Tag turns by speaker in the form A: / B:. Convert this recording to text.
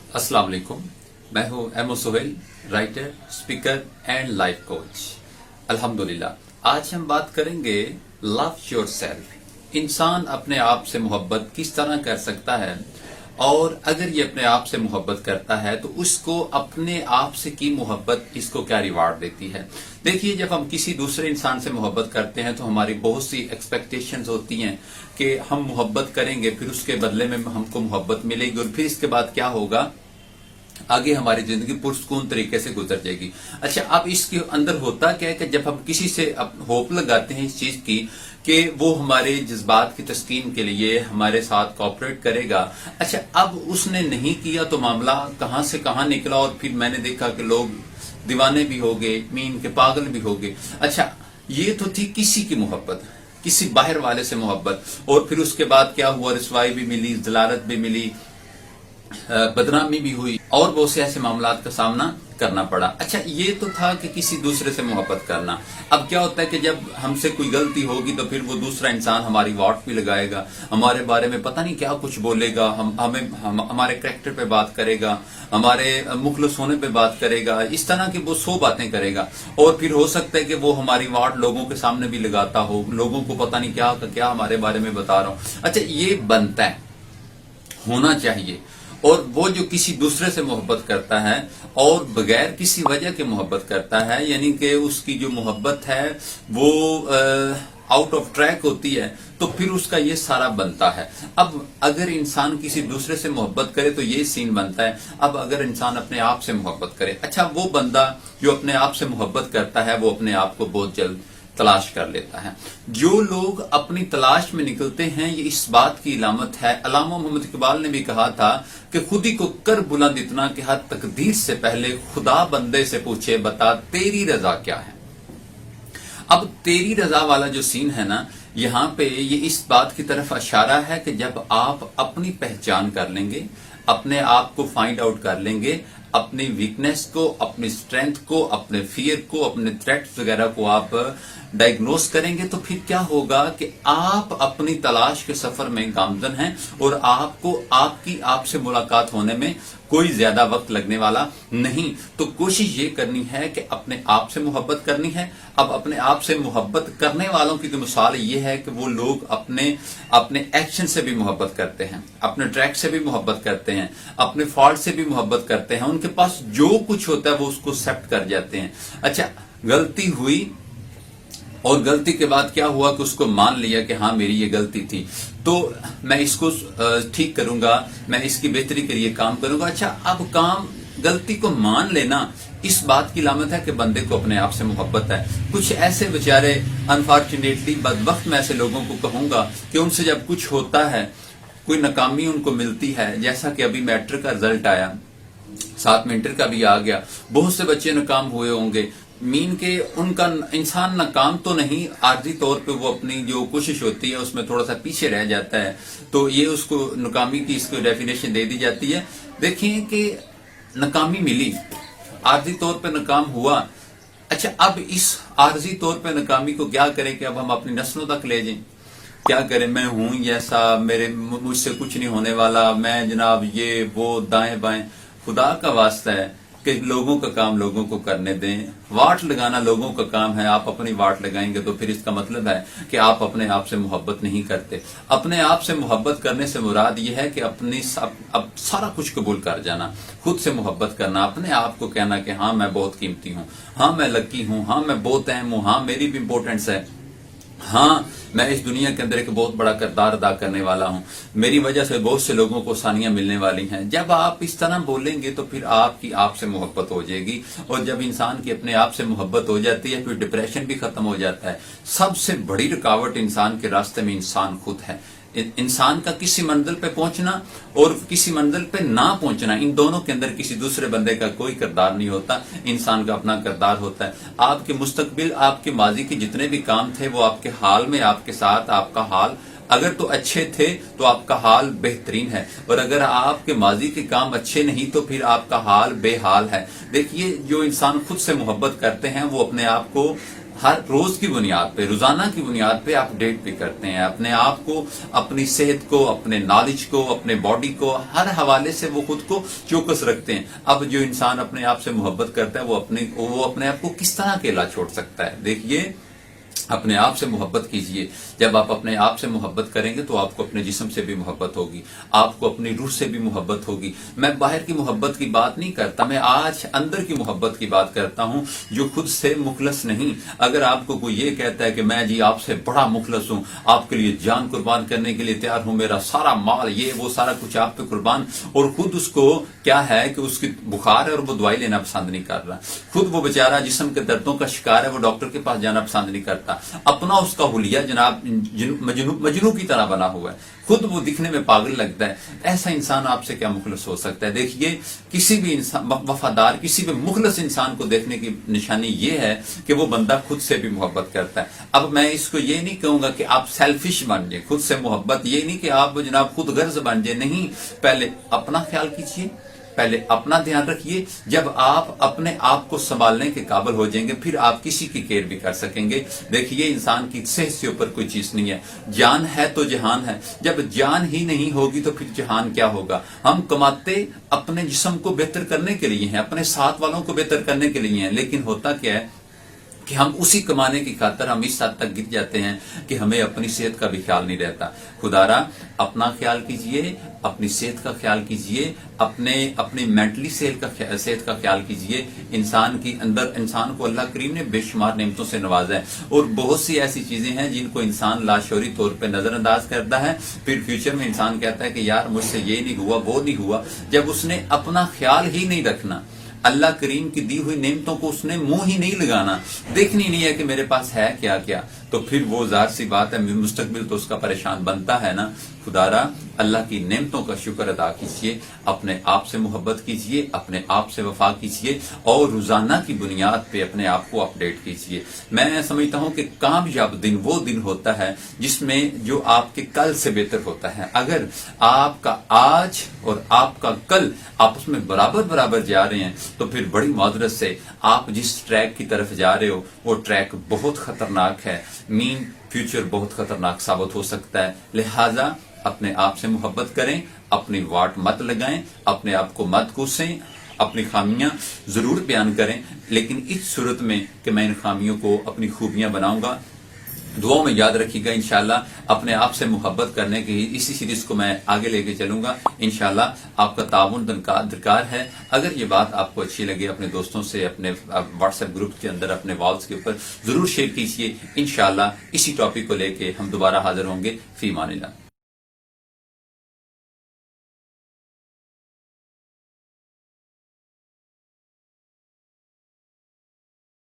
A: अस्सलाम वालेकुम। मैं हूं MO Sohail, writer, speaker and life coach. अल्हम्दुलिल्लाह, आज हम बात करेंगे लव योरसेल्फ। इंसान अपने आप से मोहब्बत किस तरह कर सकता है, और अगर ये अपने आप से मोहब्बत करता है तो उसको अपने आप से की मोहब्बत इसको क्या रिवार्ड देती है। देखिए, जब हम किसी दूसरे इंसान से मोहब्बत करते हैं तो हमारी बहुत सी एक्सपेक्टेशंस होती हैं कि हम मोहब्बत करेंगे, फिर उसके बदले में हमको मोहब्बत मिलेगी, और फिर इसके बाद क्या होगा, आगे हमारी जिंदगी पुरसकून तरीके से गुजर जाएगी। अच्छा, अब इसके अंदर होता क्या है कि जब हम किसी से होप लगाते हैं इस चीज की कि वो हमारे जज्बात की तस्कीन के लिए हमारे साथ कोऑपरेट करेगा। अच्छा, अब उसने नहीं किया तो मामला कहां से कहां निकला, और फिर मैंने देखा कि लोग दीवाने भी हो गए, मीन के पागल भी हो गए। अच्छा, ये तो थी किसी की मोहब्बत, किसी बाहर वाले से मोहब्बत, और फिर उसके बाद क्या हुआ, रिसवाई भी मिली, जलालत भी मिली, बदनामी भी हुई, और बहुत से ऐसे मामलात का सामना करना पड़ा। अच्छा, ये तो था कि किसी दूसरे से मोहब्बत करना। अब क्या होता है कि जब हमसे कोई गलती होगी तो फिर वो दूसरा इंसान हमारी वाट भी लगाएगा, हमारे बारे में पता नहीं क्या कुछ बोलेगा, हमारे कैरेक्टर पे बात करेगा, हमारे मुखलस होने पे बात करेगा, इस तरह की वो 100 बातें करेगा। और फिर हो सकता है कि वो हमारी वाट लोगों के सामने भी लगाता हो, लोगों को पता नहीं क्या क्या हमारे बारे में बता रहा हूं। अच्छा, ये बनता है, होना चाहिए। और वो जो किसी दूसरे से मोहब्बत करता है और बगैर किसी वजह के मोहब्बत करता है, यानी कि उसकी जो मोहब्बत है वो आउट ऑफ ट्रैक होती है, तो फिर उसका ये सारा बनता है। अब अगर इंसान किसी दूसरे से मोहब्बत करे तो ये सीन बनता है। अब अगर इंसान अपने आप से मोहब्बत करे, अच्छा, वो बंदा जो अपने आप से मोहब्बत करता है वो अपने आप को बहुत जल्द तलाश कर लेता है। जो लोग अपनी तलाश में निकलते हैं, ये इस बात की इलामत है। अल्लामा मोहम्मद इकबाल ने भी कहा था कि खुद ही को कर बुलंद इतना कि हर तकदीर से पहले खुदा बंदे से पूछे, बता तेरी रजा क्या है। अब तेरी रजा वाला जो सीन है ना, यहाँ पे ये इस बात की तरफ इशारा है कि जब आप अपनी पहचान कर लेंगे, अपने आप को फाइंड आउट कर लेंगे, अपनी वीकनेस को, अपनी स्ट्रेंथ को, अपने फियर को, अपने थ्रेट्स वगैरह को आप डायग्नोस करेंगे, तो फिर क्या होगा कि आप अपनी तलाश के सफर में गामजन हैं, और आपको आपकी आपसे मुलाकात होने में कोई ज्यादा वक्त लगने वाला नहीं। तो कोशिश ये करनी है कि अपने आप से मोहब्बत करनी है। अब अपने आप से मोहब्बत करने वालों की तो मिसाल ये है कि वो लोग अपने एक्शन से भी मोहब्बत करते हैं, अपने ट्रैक से भी मोहब्बत करते हैं, अपने फॉल्ट से भी मोहब्बत करते हैं। उनके पास जो कुछ होता है वो उसको एक्सेप्ट कर जाते हैं। अच्छा, गलती हुई और गलती के बाद क्या हुआ कि उसको मान लिया कि हाँ मेरी ये गलती थी, तो मैं इसको ठीक करूंगा, मैं इसकी बेहतरी के लिए काम करूंगा। अच्छा, अब काम गलती को मान लेना इस बात की लामत है कि बंदे को अपने आप से मोहब्बत है। कुछ ऐसे बेचारे अनफॉर्चुनेटली बदबख्त मैं ऐसे लोगों को कहूंगा कि उनसे जब कुछ होता है, कोई नाकामी उनको मिलती है, जैसा कि अभी मैट्रिक का रिजल्ट आया, साथ में इंटर का भी आ गया, बहुत से बच्चे नाकाम हुए होंगे। मीन के उनका इंसान नाकाम तो नहीं, आर्जी तौर पे वो अपनी जो कोशिश होती है उसमें थोड़ा सा पीछे रह जाता है, तो ये उसको नाकामी की इसको डेफिनेशन दे दी जाती है। देखिए कि नाकामी मिली, आर्जी तौर पे नाकाम हुआ। अच्छा, अब इस आर्जी तौर पे नाकामी को क्या करें कि अब हम अपनी नस्लों तक ले जाएं, क्या करें, मैं हूं ऐसा, मुझसे कुछ नहीं होने वाला, मैं जनाब ये वो दाएं बाएं। खुदा का वास्ता है कि लोगों का काम लोगों को करने दें। वाट लगाना लोगों का काम है, आप अपनी वाट लगाएंगे तो फिर इसका मतलब है कि आप अपने आप से मोहब्बत नहीं करते। अपने आप से मोहब्बत करने से मुराद ये है कि अब सारा कुछ कबूल कर जाना, खुद से मोहब्बत करना, अपने आप को कहना कि हाँ मैं बहुत कीमती हूँ, हाँ मैं लकी हूँ, हाँ मैं बहुत अहम हूँ, हाँ मेरी भी इंपॉर्टेंस है, हाँ मैं इस दुनिया के अंदर एक बहुत बड़ा किरदार अदा करने वाला हूं, मेरी वजह से बहुत से लोगों को आसानियां मिलने वाली हैं। जब आप इस तरह बोलेंगे तो फिर आपकी आपसे मोहब्बत हो जाएगी, और जब इंसान की अपने आप से मोहब्बत हो जाती है फिर डिप्रेशन भी खत्म हो जाता है। सबसे बड़ी रुकावट इंसान के रास्ते में इंसान खुद है। इंसान का किसी मंजिल पे पहुंचना और किसी मंजिल पे ना पहुंचना, इन दोनों के अंदर किसी दूसरे बंदे का कोई किरदार नहीं होता, इंसान का अपना किरदार होता है। आपके मुस्तकबिल, आपके माजी के जितने भी काम थे वो आपके हाल में आपके साथ, आपका हाल अगर तो अच्छे थे तो आपका हाल बेहतरीन है, और अगर आपके माजी के काम अच्छे नहीं तो फिर आपका हाल बेहाल है। देखिए, जो इंसान खुद से मोहब्बत करते हैं वो अपने आप को ہر روز کی بنیاد پہ، روزانہ کی بنیاد پہ آپ ڈیٹ بھی کرتے ہیں اپنے آپ کو، اپنی صحت کو، اپنے نالج کو، اپنے باڈی کو، ہر حوالے سے وہ خود کو چوکس رکھتے ہیں۔ اب جو انسان اپنے آپ سے محبت کرتا ہے وہ اپنے آپ کو کس طرح اکیلا چھوڑ سکتا ہے؟ دیکھیے، اپنے آپ سے محبت کیجئے۔ جب آپ اپنے آپ سے محبت کریں گے تو آپ کو اپنے جسم سے بھی محبت ہوگی، آپ کو اپنی روح سے بھی محبت ہوگی۔ میں باہر کی محبت کی بات نہیں کرتا، میں آج اندر کی محبت کی بات کرتا ہوں، جو خود سے مخلص نہیں۔ اگر آپ کو کوئی یہ کہتا ہے کہ میں جی آپ سے بڑا مخلص ہوں، آپ کے لیے جان قربان کرنے کے لیے تیار ہوں، میرا سارا مال یہ وہ سارا کچھ آپ پہ قربان، اور خود اس کو کیا ہے کہ اس کی بخار ہے اور وہ دوائی لینا پسند نہیں کر رہا، خود وہ بیچارہ جسم کے دردوں کا شکار ہے، وہ ڈاکٹر کے پاس جانا پسند نہیں کرتا، اپنا اس کا حلیہ جناب مجنو کی طرح بنا ہوا ہے، خود وہ دکھنے میں پاگل لگتا ہے۔ ایسا انسان آپ سے کیا مخلص ہو سکتا ہے؟ دیکھیے، کسی بھی انسان وفادار، کسی بھی مخلص انسان کو دیکھنے کی نشانی یہ ہے کہ وہ بندہ خود سے بھی محبت کرتا ہے۔ اب میں اس کو یہ نہیں کہوں گا کہ آپ سیلفش بن جائیں، خود سے محبت یہ نہیں کہ آپ جناب خود غرض بن جائیں، نہیں، پہلے اپنا خیال کیجئے، پہلے اپنا دھیان رکھیے۔ جب آپ اپنے آپ کو سنبھالنے کے قابل ہو جائیں گے پھر آپ کسی کی کیئر بھی کر سکیں گے۔ دیکھیے، انسان کی صحت سے اوپر کوئی چیز نہیں ہے، جان ہے تو جہان ہے، جب جان ہی نہیں ہوگی تو پھر جہان کیا ہوگا؟ ہم کماتے اپنے جسم کو بہتر کرنے کے لیے ہیں، اپنے ساتھ والوں کو بہتر کرنے کے لیے ہیں، لیکن ہوتا کیا ہے کہ ہم اسی کمانے کی خاطر ہم اس حد تک گر جاتے ہیں کہ ہمیں اپنی صحت کا بھی خیال نہیں رہتا۔ خدارا اپنا خیال کیجئے، اپنی صحت کا خیال کیجئے، اپنی مینٹلی صحت کا خیال کیجئے۔ انسان کو اللہ کریم نے بے شمار نعمتوں سے نوازا ہے، اور بہت سی ایسی چیزیں ہیں جن کو انسان لاشعوری طور پہ نظر انداز کرتا ہے، پھر فیوچر میں انسان کہتا ہے کہ یار مجھ سے یہ نہیں ہوا، وہ نہیں ہوا، جب اس نے اپنا خیال ہی نہیں رکھنا، اللہ کریم کی دی ہوئی نعمتوں کو اس نے منہ ہی نہیں لگانا، دیکھنی نہیں ہے کہ میرے پاس ہے کیا کیا، تو پھر وہ ظاہر سی بات ہے مستقبل تو اس کا پریشان بنتا ہے نا۔ خدارا اللہ کی نعمتوں کا شکر ادا کیجیے، اپنے آپ سے محبت کیجیے، اپنے آپ سے وفا کیجیے، اور روزانہ کی بنیاد پہ اپنے آپ کو اپڈیٹ کیجیے۔ میں سمجھتا ہوں کہ کامیاب دن وہ دن ہوتا ہے جس میں جو آپ کے کل سے بہتر ہوتا ہے۔ اگر آپ کا آج اور آپ کا کل آپس میں برابر جا رہے ہیں تو پھر بڑی معذرت سے آپ جس ٹریک کی طرف جا رہے ہو وہ ٹریک بہت خطرناک ہے، فیوچر بہت خطرناک ثابت ہو سکتا ہے۔ لہٰذا اپنے آپ سے محبت کریں، اپنی واٹ مت لگائیں، اپنے آپ کو مت کوسیں، اپنی خامیاں ضرور بیان کریں، لیکن اس صورت میں کہ میں ان خامیوں کو اپنی خوبیاں بناؤں گا۔ دعاؤں میں یاد رکھیے گا، انشاءاللہ اپنے آپ سے محبت کرنے کی اسی سیریز کو میں آگے لے کے چلوں گا۔ انشاءاللہ آپ کا تعاون درکار ہے۔ اگر یہ بات آپ کو اچھی لگے اپنے دوستوں سے، اپنے واٹس ایپ گروپ کے اندر، اپنے والز کے اوپر ضرور شیئر کیجیے۔ انشاءاللہ اسی ٹاپک کو لے کے ہم دوبارہ حاضر ہوں گے۔ فی امان اللہ۔